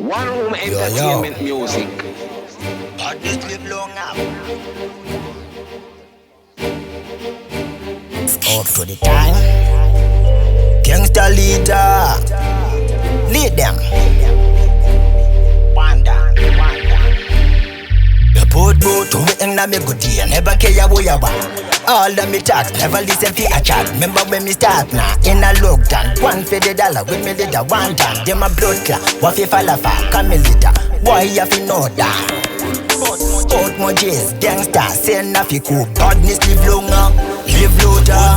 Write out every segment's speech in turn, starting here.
One Room Entertainment Music. But this live long now. Up to the time. Gangsta leader. Lead them. Wanda. The boat to me and I make good day. Never care what you want. All of me talk, never listen to a chat. Remember when me start now, in a lockdown. $1 with me did a one time. Them a blood clot, what if fall come me later. Boy, you have to know that. Out my J's, gangsta, say nothing cool. Badness live longer, live louder.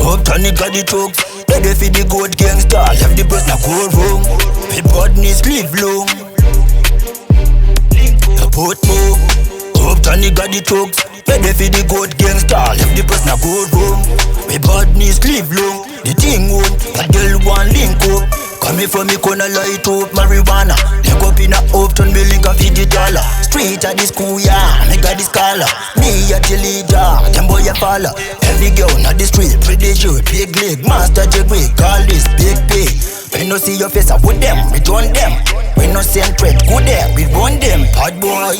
Up Tony got the trucks, ready for the good gangsta. Left the bus now go wrong. Me badness live long. Put more. Up Tony got the trucks, ready for the good gangsta. Left the bus now go wrong. Me badness live long. The thing home, a girl one link up. Come here for me gonna light up marijuana. Link up in a Uptown, me link up $50. Street at the school, yeah, me got the scholar. Me at the leader, them boy a follow. Every girl at the street, pretty short, big leg, master degree, call this big pay. We no see your face, I put them, we turn them. We no send threat, go there, we run them, bad boy.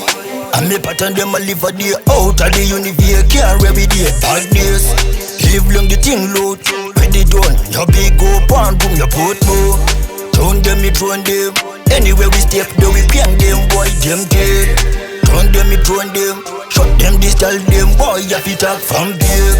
And me pattern them a live a day out of the universe, can't every day, badness. Live long the thing load, when they done, your big go pan boom, your put more. Turn them, me turn them. Anywhere we step, though we bang them, boy, them dead. Turn them, me turn them. Shut them, this tell them, boy, you fi talk from big.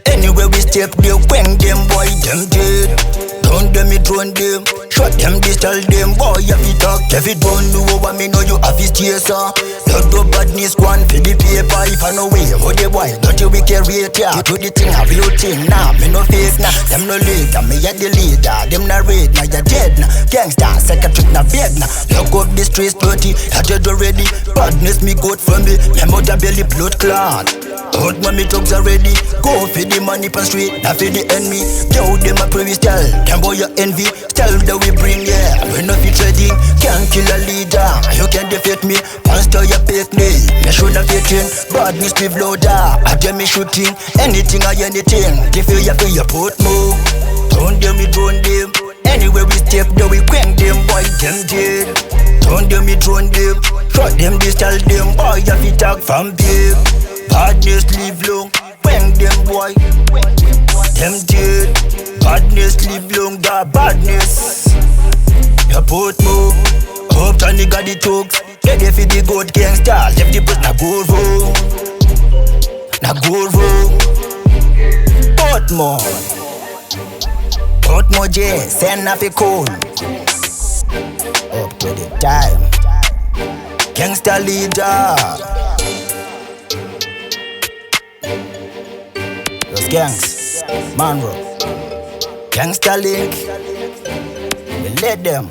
Anywhere we step, they bang them, boy, them dead. Turn them, me turn them. Shut them, this tell them, boy, you fi talk. If you don't know what me know, you have to stay, sir. Not do badness, one for the paper. If I know way, how they boy, not you we carry it, yeah. Do the thing, a real thing, nah. Me no fake, nah. Them no leader, me a the leader. Them no raid, nah, you dead, nah. Gangsta, secretary, nah, beg, nah. Lock up the streets, dirty, I dead already. Badness, me good for me. My mother belly blood clot. Out mommy thugs already. Go for the money per street, not for the enemy. Yo, them a previous tell. Them boy you envy. Tell that we bring, yeah. We no fit trading. Can't kill a leader. You can defeat me. Pastor you pick me. Me should have fitting. Badness live louder. I tell me shooting. Anything or anything. If you feel you put more. Turn them, me drone them. Anywhere we step, though we quang them, boy, them dead. Turn them, me drone them. Shot them, this tell them, boy, you fit talk from big. Badness live long, quang them, boy, them dead. Badness live long, that badness. You put more. Up Tony got the thugs, ready for the good gangsta. Left the bus, now go wrong. Now go wrong. Put more. Put more J, send off a call. Up to the time. Gangsta leader. Those gangs, Monroe. Gangsta link. We let them.